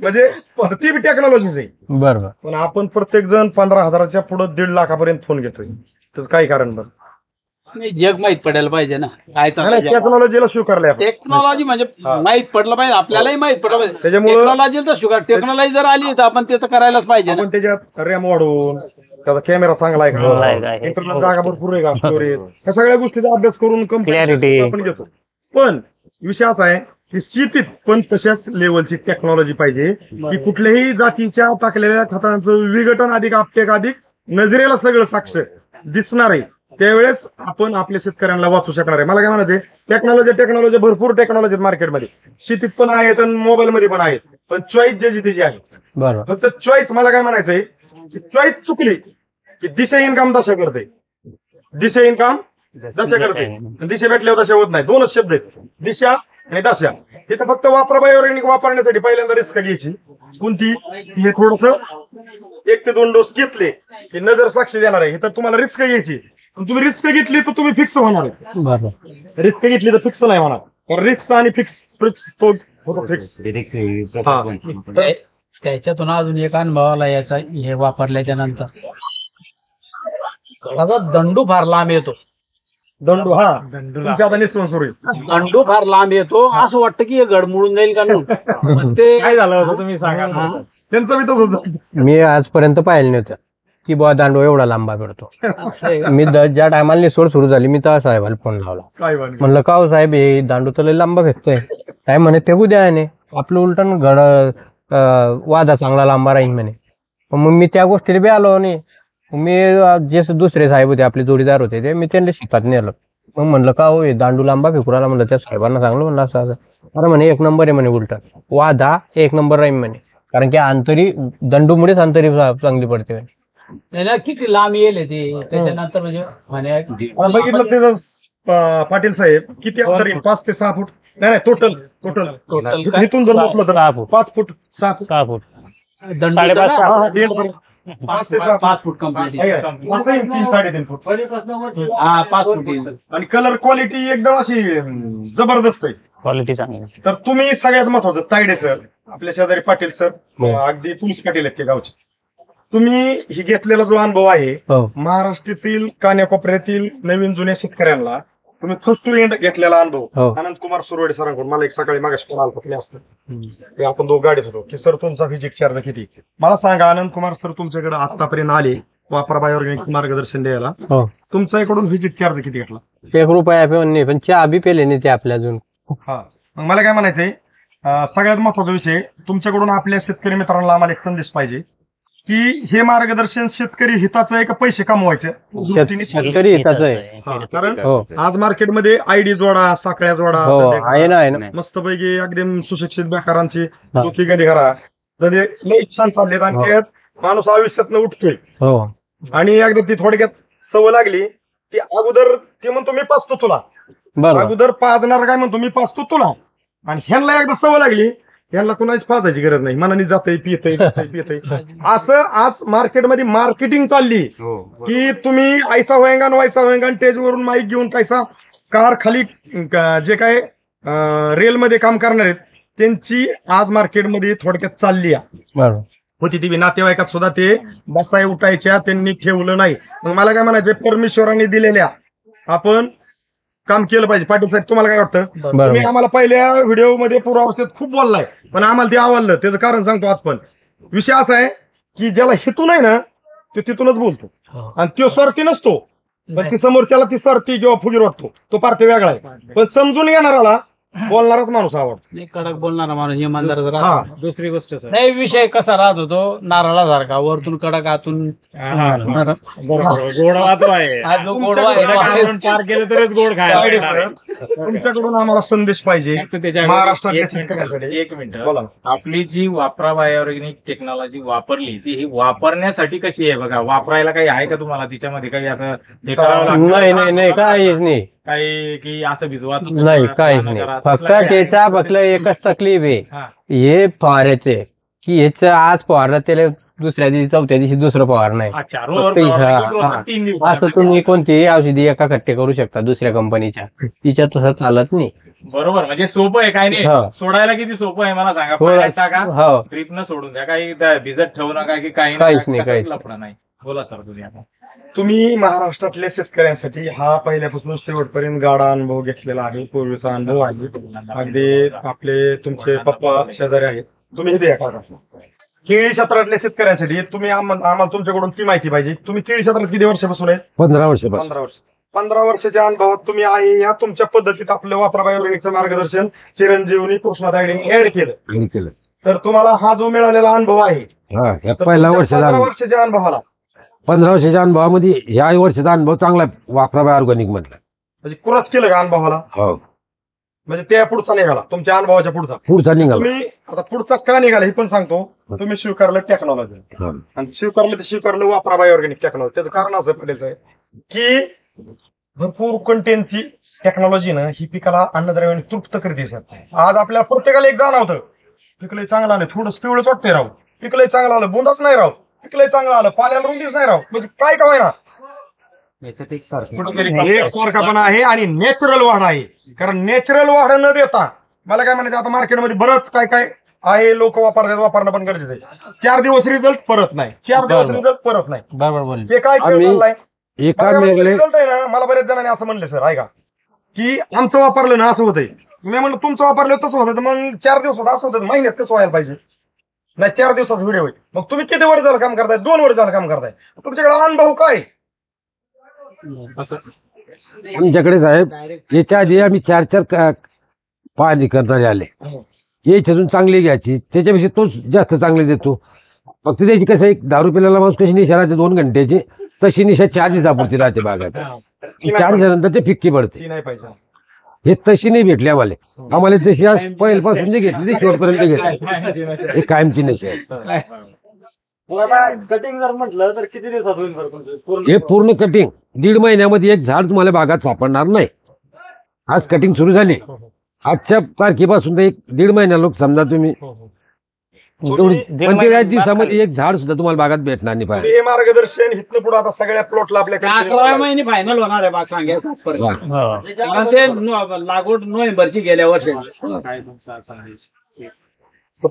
म्हणजे ती बी टेक्नॉलॉजीच आहे. बरोबर. पण आपण प्रत्येक जण 15,000च्या पुढे 1.5 लाखापर्यंत फोन घेतोय. त्याचं काही कारण बरं नाही, जग माहित पडायला पाहिजे ना काय चाललंय. टेक्नॉलॉजीला स्वीकारलंय आपण. टेक्नॉलॉजी म्हणजे माहित पडलं पाहिजे, आपल्यालाही माहित पडलं पाहिजे. त्याच्यामुळे टेक्नॉलॉजीला तर स्वीकार, टेक्नॉलॉजी जर आली तर आपण ते तर करायलाच पाहिजे ना. आपण त्याच्यात रॅम वाढवून त्याचा कॅमेरा चांगला आहे का, इंटरनेट जागा भरपूर आहे का, स्टोरेज, ह्या सगळ्या गोष्टीचा अभ्यास करून Clarity. आपण घेतो. पण विषय असा आहे की शेतीत पण तशाच लेवलची टेक्नॉलॉजी पाहिजे की कुठल्याही जातीच्या टाकलेल्या खतांचं विघटन अधिक नजरेला सगळं साक्ष दिसणार आहे. त्यावेळेस आपण आपल्या शेतकऱ्यांना वाचू शकणार आहे. मला काय म्हणायचंय, टेक्नॉलॉजी भरपूर टेक्नॉलॉजी मार्केटमध्ये शेतीत पण आहेत आणि मोबाईल मध्ये पण आहेत, पण चॉईस ज्याची त्याची आहे. बरोबर. फक्त चॉईस मला काय म्हणायचंय की चॉईस चुकली की दिशाहीन काम दशा करते, दिशाहीन काम दशा करते. दिशा भेटल्यावर दशा होत नाही. 2च शब्द आहेत, दिशा आणि दशा. तिथं फक्त बायोऑर्गॅनिक वापरण्यासाठी पहिल्यांदा रिस्क घ्यायची. कोणती? हे थोडस 1 ते 2 डोस घेतले की नजर साक्ष देणार आहे. तर तुम्हाला रिस्क घ्यायची. तुम्ही रिस्क घेतली तर तुम्ही फिक्स होणार आहे. बरोबर. रिस्क घेतली तर फिक्स नाही होणार. रिस्क आणि फिक्स होतो फिक्स. त्याच्यातून अजून एक अनुभव आला याचा, हे वापरल्याच्या नंतर दंडू फार लांब येतो. दंडू तुमच्या आता निस्वन सुरू आहे. दंडू फार लांब येतो, असं वाटतं की हे गडमुडून जाईल का नाही. ते काय झालं होतं तुम्ही सांगा. त्यांचं बी तसंच झालं. मी आजपर्यंत पाहिलं नव्हतं की बुवा दांडू एवढा लांबा पडतो. मी ज्या टायमाला निसवड सुरू झाली मी त्या साहेबाला फोन लावला. काय म्हणलं का हो साहेब, हे दांडू तर लय लांबा भेटतोय. साहेब म्हणे फेकू द्या म्हणे, आपलं उलटून वादा चांगला लांबा राहील म्हणे. मग मी त्या गोष्टीला बी आलो नाही. मी जे दुसरे साहेब होते आपले जोडीदार होते ते मी त्यांना शेतात नेलं. मग म्हणलं का हो दांडू लांबा फेकुराला, म्हणलं त्या साहेबांना सांगलं म्हणलं असं. अरे म्हणे 1 नंबर आहे म्हणे, उलट वादा 1 नंबर राहील म्हणे. कारण की अंतरी दंडूमुळेच अंतरी चांगली पडते. त्याला किती लांब येईल ते त्याच्यानंतर म्हणजे आता बघितलं त्याचं पाटील साहेब किती अंतर येईल? 5 ते 6 फूट नाही टोटल टोटल इथून जर म्हटलं तर 6 फूट 5 फूट 6 फूट 6 फूट दंडू 5.5 हा, हा, end पर्यंत. 5 ते 6 5 फूट कंप्लीट असं येईल 3-3.5 फूट. हा 5 फूट येईल. आणि कलर क्वालिटी एकदम अशी जबरदस्त आहे. क्वालिटी चांगली. तर तुम्ही सगळ्यात महत्वाचं तायडे सर, आपल्या शेजारी पाटील सर, अगदी पोलीस पाटील आहेत ते गावचे. तुम्ही ही घेतलेला जो अनुभव आहे हो. महाराष्ट्रातील कान्याकोपऱ्यातील नवीन जुन्या शेतकऱ्यांना तुम्ही फर्स्ट टू एंड घेतलेला अनुभव हो. अनंत कुमार सुरवडे सरांकडून मला एक सकाळी मागाशी फोन आला तुम्ही असतं ते आपण दोघं गाडीत होतो की सर तुमचा व्हिजिट चार्ज किती? मला सांगा अनंत कुमार सर तुमच्याकडे आतापर्यंत आले वापरा बायोऑर्गॅनिक्स मार्गदर्शन द्यायला, हो. तुमच्या इकडून व्हिजिट चार्ज किती घेतला? 1 रुपया पण नाही, पण चहा बी पेले नाही ते आपल्या अजून. हा, मग मला काय म्हणायचंय, सगळ्यात महत्वाचा विषय तुमच्याकडून आपल्या शेतकरी मित्रांना आम्हाला एक संदेश पाहिजे की हे मार्गदर्शन शेतकरी हिताचं आहे का पैसे कमवायचं दृष्टीने चालू? शेतकरी हिताचं आहे. हा, कारण हो आज मार्केटमध्ये आयडी जोडा, साखळ्या जोडा, हो धंदे आहे ना, आहे ना. मस्तपैकी अगदी सुशिक्षित बेकारांची डोकी गदी करा, धंदे लई छान चाललेत आणि त्यात माणूस आयुष्यातनं उठतोय. हो आणि एकदा ती थोडक्यात सवय लागली की अगोदर ते म्हणतो मी पाचतो तुला, बरोबर. अगोदर पाजणार काय म्हणतो मी पाचतो तुला, आणि ह्यांना एकदा सवय लागली ह्यांना कुणाची पाजायची गरज नाही, मनाने जातंय पियतय. असं आज मार्केटमध्ये मार्केटिंग चालली की तुम्ही ऐसा होएंगा वैसा होएंगा, स्टेजवरून माईक घेऊन कैसा कार खाली जे काय रेलमध्ये काम करणार आहेत त्यांची आज मार्केटमध्ये थोडक्यात चालली आहे. बरोबर. होती ती नातेवाईकात सुद्धा ते बसाय उठायच्या त्यांनी ठेवलं नाही. मग मला काय म्हणायचं, परमेश्वरांनी दिलेल्या आपण काम केलं पाहिजे. पाटील साहेब तुम्हाला काय वाटतं? तुम्ही आम्हाला पहिल्या व्हिडिओमध्ये पूर्वावस्थेत खूप बोललाय पण आम्हाला ते आवडलं, त्याचं कारण सांगतो. आज पण विषय असा आहे की ज्याला हेतू नाही ना तो तिथूनच बोलतो आणि तो स्वार्थी नसतो, पण ती समोरच्याला ती स्वार्थी किंवा फुगीर वाटतो, तो पार्टी वेगळा आहे. पण समजून येणाराला बोलणारच माणूस आवडतो. कडक बोलणारा माणूस इमानदार हा, राहतो. दुसरी गोष्ट सर, नाही विषय कसा राहत होतो नारळासारखा, वरतून कडक आतून गोड आहे. हा जो गोडवा आहे पार केलं तरच गोड तायडे खायला. सर, तुमच्याकडून आम्हाला संदेश पाहिजे महाराष्ट्रातल्या शेतकऱ्यांसाठी. एक मिनिट, बोला. आपली जी वापरा बायोऑर्गॅनिक टेक्नॉलॉजी वापरली ती ही वापरण्यासाठी कशी आहे बघा, वापरायला काही आहे का तुम्हाला तिच्यामध्ये काही असं हे करावं लागतं? नाही नाही नाही, काहीच नाही, काही की असं भिजवा तसं नाही करा, काहीच तसं नाही. करा, फक्त तसलं काही त्याचा आहे? फक्त एकच तकलीफ आहे, हा. हे फवारायचे की ह्याचं आज फवारलं त्याला दुसऱ्या दिवशी चौथ्या दिवशी दुसरं फवार नाही. अच्छा, रोवर फक्त फवारणी हा, किती हा. रोज? 3 दिवसाला. असं तुम्ही कोणतीही औषधी एका खट्टे करू शकता दुसऱ्या कंपनीच्या, तिच्या तसं चालत नाही. बरोबर, म्हणजे सोपं आहे काय नाही. हा. सोडायला किती सोपं आहे मला सांगा. हो. पाण्यात टाका, हो ट्रिपनं सोडून द्या, काही त्या भिजत ठेवू नका की काही काहीच नाही, कसंच काहीच लफडं नाही. बोला सर तुम्ही आता. तुम्ही महाराष्ट्रातल्या शेतकऱ्यांसाठी हा पहिल्यापासून शेवटपर्यंत गाडा अनुभव घेतलेला आहे, पूर्वीचा अनुभव आहे. अगदी आपले तुमचे पप्पा शेजारी आहेत, तुम्ही हे द्या का. केळी क्षेत्रातल्या शेतकऱ्यांसाठी तुम्ही आम्हाला तुमच्याकडून ती माहिती पाहिजे. तुम्ही केळी क्षेत्रात किती वर्षापासून आहे? 15 वर्ष. 15 वर्ष. 15 वर्षाच्या अनुभवात तुम्ही आहे या तुमच्या पद्धतीत आपलं वापरा बायोऑर्गॅनिकचं मार्गदर्शन चिरंजीवनी कृष्णा तायडेंनी ऍड केलं. तर तुम्हाला हा जो मिळालेला अनुभव आहे, हा, या तर पहिल्या तुमच्या वर्षाचा 15 वर्षाच्या अनुभवाला 15 वर्षाच्या अनुभवामध्ये ह्या वर्षाचा अनुभव चांगला वापरा ऑर्गॅनिक मधला. म्हणजे क्रॉस केलं का अनुभवाला? हो, म्हणजे त्या पुढचा निघाला, तुमच्या अनुभवाच्या पुढचा. पुढचा निघाला. तुम्ही आता पुढचा का निघाला हे पण सांगतो. तुम्ही स्वीकारलं टेक्नॉलॉजी हा. आणि स्वीकारलं वापरा बायोऑर्गॅनिक टेक्नॉलॉजी. त्याचं कारण असं पडेल की भरपूर कंटेनची टेक्नॉलॉजी ना ही पिकाला अन्नद्रव्याने तृप्त करते. आज आपल्याला प्रत्येकाला एक जाणवतं पिकलंय चांगलं आलं, थोडं पिवळंच वाटतंय राव, पिकलंय चांगलं आलं, बुंदाच नाही राव, पिकलंय चांगलं आलं, पाल्याला रुंदीच नाही राव, म्हणजे काय का ना एकसारखापणा आहे आणि नॅचरल वाढ आहे. कारण नॅचरल वाढ न देता मला काय म्हणायचं, आता मार्केटमध्ये बरंच काय काय आहे, लोक वापरणं पण गरजेचं आहे. 4 दिवस रिझल्ट परत नाही, 4 दिवस रिझल्ट परत नाही. बरोबर बोल. हे काय आम्ही चाललंय एका मेघले रिझल्ट आहे ना. मला बरेच जणांनी असं म्हणले सर ऐका की आमचं वापरलं ना असं होतंय. मी म्हणलं तुमचं वापरलं तसं होतं, मग 4 दिवसात असं होतं, महिन्यात कसं व्हायला पाहिजे नाही. 4 दिवसाचा व्हिडिओ होईल. मग तुम्ही किती वर्ष झालं काम करताय? 2 वर्ष झालं काम करताय. तुमच्याकडे अनुभव काय? असं आमच्याकडे साहेब याच्या आधी आम्ही 4 पाहणी करणारे आले, याच्यातून चांगली घ्यायची, त्याच्यापेक्षा तोच जास्त चांगले देतो. फक्त त्याची कसं एक 10 रुपयाला माणूस कशी निशा राहते 2 घंट्याची, तशी निशा 4 दिवसापुरती राहते बागात. 4 दिवसानंतर ते फिक्की पडते. ती नाही पाहिजे. हे तशी नाही भेटली आम्हाला जशी आज पहिल्यापासून जे घेतली ते शेवटपर्यंत घेतली हे कायमची नशी आहे. कटिंग जर म्हटलं तर किती दिवसात होईल बरं तुमचं? हे पूर्ण कटिंग 1.5 महिन्यामध्ये एक झाड तुम्हाला बागात सापडणार नाही. आज कटिंग सुरू झाली, आजच्या तारखेपासून तर 1.5 महिना लोक समजा तुम्ही 45 दिवसामध्ये एक झाड सुद्धा तुम्हाला बागात भेटणार नाही पाहिजे. हे मार्गदर्शन इथनं पुढे आता सगळ्या प्लॉटला आपल्याकडे 11 महिने फायनल होणार आहे बाग सांगायचं कारण ते लागवड नोव्हेंबरची गेल्या वर्षी.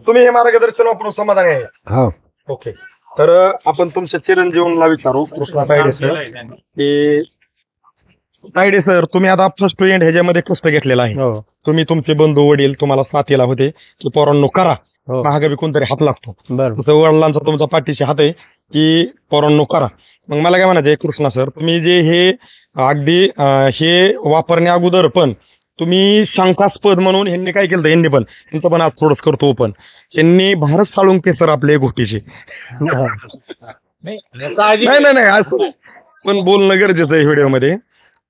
तुम्ही हे मार्गदर्शन वापरून समाधानी आहे? हो. ओके. तर आपण तुमच्या चिरंजीवनला विचारू, कृष्णा तायडे सर, की तायडे सर तुम्ही आता फर्स्ट टू एंड ह्याच्यामध्ये कष्ट घेतलेला आहे. तुम्ही तुमचे बंधू वडील तुम्हाला साथीला होते की पोरांनो करा, महागावी कोणतरी हात लागतो. तुमचं वडिलांचा तुमचा पाठीशी हात आहे की पोरांनो करा. मग मला काय म्हणायचं कृष्णा सर, तुम्ही जे हे अगदी हे वापरण्या अगोदर पण तुम्ही शंकास्पद म्हणून ह्यांनी काय केलं, ह्यांनी पण ह्यांचं पण आज थोडंच करतो पण ह्यांनी भारत साळुंके सर आपले गोष्टीचे नाही असं पण बोलणं गरजेचं आहे व्हिडिओमध्ये.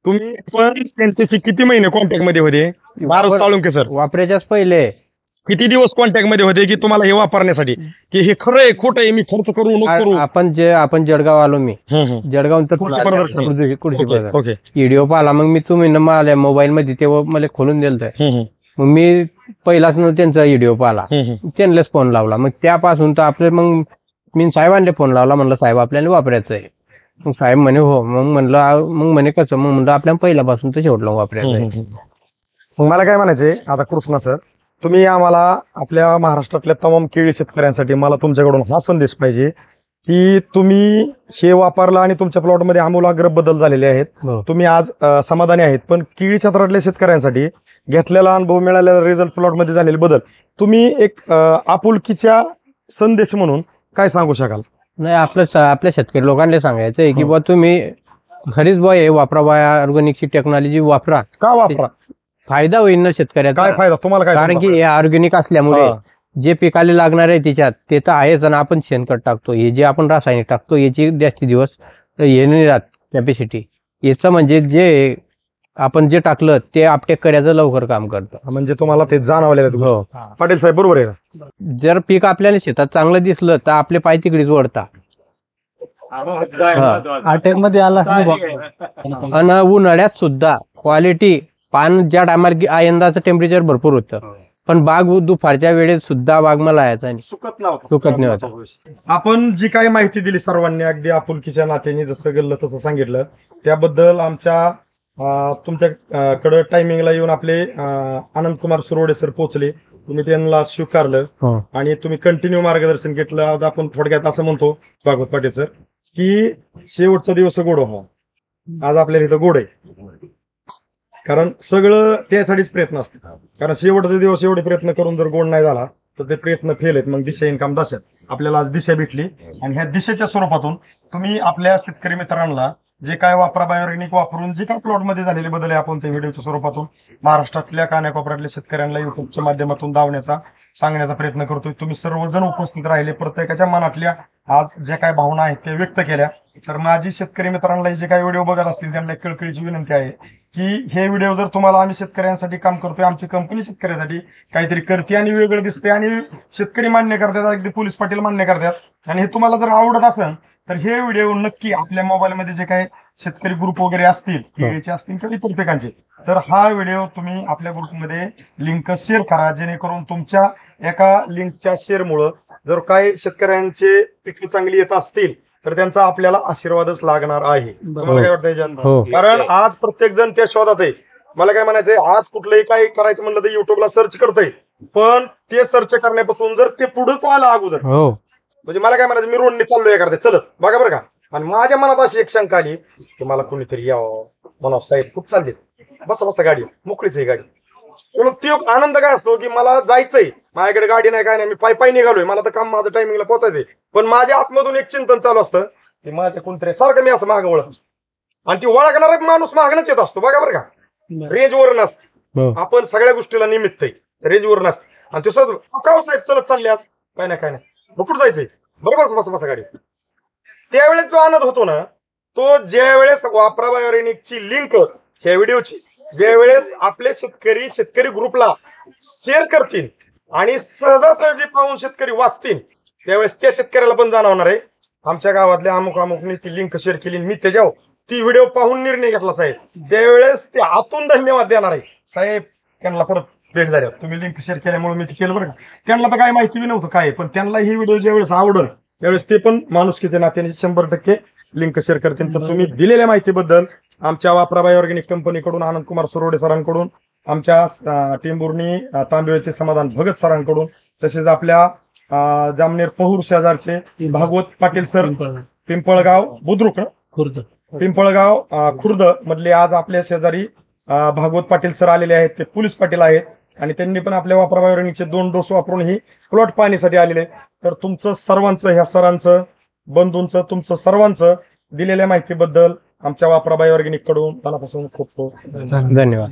तुम्ही पण त्यांच्याशी किती महिने कॉन्टॅक्ट मध्ये होते भारत साळुंके सर? वापरायच्याच पहिले किती दिवस कॉन्टॅक्ट मध्ये होते की तुम्हाला हे वापरण्यासाठी की हे खरं आहे खोटं आहे, मी खर्च करू नको करू? आपण जळगाव आलो, मी जळगाव व्हिडिओ पाहिला. मग मी तुम्ही मला मोबाईल मध्ये तेव्हा मला खोलून दिलं, मग मी पहिलाच त्यांचा व्हिडिओ पाहिला, त्यांनाच फोन लावला. मग त्यापासून तर आपले मग मी साहेबांना फोन लावला, म्हणलं साहेब आपल्याला वापरायचं आहे. मग साहेब म्हणे हो. मग म्हणलं मग म्हणे कसं, मग म्हणलं आपल्या पहिल्यापासून तर शेवटला वापरायचं आहे. मग मला काय म्हणायचंय आता कृष्णा सर, तुम्ही आम्हाला आपल्या महाराष्ट्रातल्या तमाम केळी शेतकऱ्यांसाठी मला तुमच्याकडून हा संदेश पाहिजे की तुम्ही हे वापरला आणि तुमच्या प्लॉटमध्ये आमूलाग्र बदल झालेले आहेत, तुम्ही आज समाधानी आहेत. पण केळी क्षेत्रातल्या शेतकऱ्यांसाठी घेतलेला अनुभव, मिळालेला रिझल्ट, प्लॉटमध्ये झालेले बदल, तुम्ही एक आपुलकीच्या संदेश म्हणून काय सांगू शकाल? नाही, आपल्या शेतकरी लोकांना सांगायचं आहे की बा तुम्ही खरीच बा हे वापरा, बा ऑर्गॅनिकची टेक्नॉलॉजी वापरा. का वापरा? फायदा होईल ना शेतकऱ्याचा. काय फायदा तुम्हाला? काय कारण की हे ऑर्गॅनिक असल्यामुळे जे पिकाला लागणार आहे त्याच्यात ते तर आहेच, आणि आपण शेणखत टाकतो, हे जे आपण रासायनिक टाकतो याची जास्ती दिवस हे नाही राहत कॅपॅसिटी. याचं म्हणजे जे आपण जे टाकलं ते अपटेक करायचं लवकर काम करतं. म्हणजे तुम्हाला ते जाणवलेलं आहे. पाटील साहेब बरोबर आहे. जर पीक आपल्याला शेतात चांगलं दिसलं तर आपले पाय तिकडेच वळतात. अटॅक मध्ये आला आणि उन्हाळ्यात सुद्धा क्वालिटी पान ज्या टायमाला यंदाचं टेम्परेचर भरपूर होतं, पण बाग दुपारच्या वेळेत सुद्धा बाग मला यायचा नाही, सुकत नाही होता. आपण जी काही माहिती दिली सर्वांनी अगदी आपुलकीच्या नात्याने जसं गेलं तसं सांगितलं, त्याबद्दल आमच्या तुमच्याकडे टायमिंगला येऊन आपले आनंद कुमार सुरवडे सर पोहोचले. तुम्ही त्यांना स्वीकारलं आणि तुम्ही कंटिन्यू मार्गदर्शन घेतलं. आज आपण थोडक्यात असं म्हणतो भागवत पाटील सर की शेवटचा दिवस गोड व्हावा. आज आपल्याला इथं गोड आहे, कारण सगळं त्यासाठीच प्रयत्न असतात. कारण शेवटचा दिवस एवढे प्रयत्न करून जर गोड नाही झाला तर ते प्रयत्न फेल आहेत. मग दिशा इन्कम दशात आपल्याला आज दिशा भेटली, आणि ह्या दिशेच्या स्वरूपातून तुम्ही आपल्या शेतकरी मित्रांना जे काय वापरा बायोऑर्गॅनिक वापरून जे काय प्लॉटमध्ये झालेले बदल आहे आपण त्या व्हिडिओच्या स्वरूपातून महाराष्ट्रातल्या कानाकोपऱ्यातल्या शेतकऱ्यांना युट्यूबच्या माध्यमातून दावण्याचा, सांगण्याचा प्रयत्न करतोय. तुम्ही सर्वजण उपस्थित राहिले, प्रत्येकाच्या मनातल्या आज ज्या काय भावना आहेत त्या व्यक्त केल्या. तर माझी शेतकरी मित्रांना जे काही व्हिडिओ बघत असतील त्यांना एक कळकळीची विनंती आहे की हे व्हिडिओ जर तुम्हाला, आम्ही शेतकऱ्यांसाठी काम करतोय, आमची कंपनी शेतकऱ्यासाठी काहीतरी करते आणि वेगळं दिसते आणि शेतकरी मान्य करतात, अगदी पोलीस पाटील मान्य करतात, आणि हे तुम्हाला जर आवडत असेल तर हे व्हिडिओ नक्की आपल्या मोबाईलमध्ये जे काही शेतकरी ग्रुप वगैरे असतील, केळीचे असतील किंवा इतर पिकांचे, तर हा व्हिडिओ तुम्ही आपल्या ग्रुपमध्ये लिंक शेअर करा, जेणेकरून तुमच्या एका लिंकच्या शेअरमुळं जर काही शेतकऱ्यांचे पिके चांगली येत असतील तर त्यांचा आपल्याला आशीर्वादच लागणार आहे. तुम्हाला काय वाटतं? कारण आज प्रत्येक जण त्या शोधात आहे. मला काय म्हणायचंय, आज कुठलंही काही करायचं म्हणलं तर युट्यूबला सर्च करतंय, पण ते सर्च करण्यापासून जर ते पुढेच आलं अगोदर, म्हणजे मला काय म्हणायचं, मी रोडने चाललोय करते चलत बघा बरं का, आणि माझ्या मनात अशी एक शंका आली की मला कोणीतरी यावं, म्हणा साहेब खूप चालते, बसा बसा गाडी मोकळीच आहे गाडी. मग तो आनंद काय असतो की मला जायचंय, माझ्याकडे गाडी नाही काय नाही, मी पायी निघालोय, मला तर काम माझं टायमिंगला पोहोचायचंय, पण माझ्या आतमधून एक चिंतन चालू असतं की माझ्या कोणतरी सारखं मी असं मागं वळत असतो, आणि ती ओळखणारा माणूस मागणंच येत असतो बघा बरं का. रेंजवर नसते, आपण सगळ्या गोष्टीला निमित्त आहे, रेंजवर नसते, आणि तो का साहेब चलत चालले आज, काय नाही कुठं जायचंय, बरोबर बसा बसा गाडी. त्यावेळेस जो आनंद होतो ना, तो ज्या वेळेस वापरा बायोऑर्गॅनिकची लिंक ह्या व्हिडिओची ज्यावेळेस आपले शेतकरी ग्रुपला शेअर करतील आणि सहजासहजी पाहून शेतकरी वाचतील, त्यावेळेस त्या शेतकऱ्याला पण जाणवणार आहे आमच्या गावातल्या अमुक अमुकने ती लिंक शेअर केली, मी त्याच्यावर ती व्हिडिओ पाहून निर्णय घेतला साहेब, त्यावेळेस ते आतून धन्यवाद देणार आहे. साहेब त्यांना परत भेट झाल्यावर तुम्ही लिंक शेअर केल्यामुळे मी ते केलं बरं का. त्यांना तर काय माहिती बी नव्हतं काय, पण त्यांना ही व्हिडिओ ज्यावेळेस आवडल त्यावेळेस ते पण माणुसकीच्या नात्याने 100% लिंक शेअर करतील. तर तुम्ही दिलेल्या माहितीबद्दल आमच्या वापराबाई ऑर्गॅनिक कंपनीकडून, आनंद कुमार सुरोडे सरांकडून, आमच्या टेंभुर्णी तांबेचे समाधान भगत सरांकडून, तसेच आपल्या जामनेर पहूर शेजारचे भागवत पाटील सर, पिंपळगाव बुद्रुक, पिंपळगाव खुर्द मधले आज आपल्या शेजारी भागवत पाटील सर आलेले आहेत. ते पोलीस पाटील आहेत आणि त्यांनी पण आपल्या वापराबाई ऑर्गॅनिकचे 2 डोस वापरून ही प्लॉट पाहण्यासाठी आलेले. तर तुमचं सर्वांचं, ह्या सरांचं, बंधूंचं, तुमचं सर्वांचं दिलेल्या माहितीबद्दल आमच्या वापराबाई ऑर्गॅनिक कडून मनापासून खूप खूप धन्यवाद.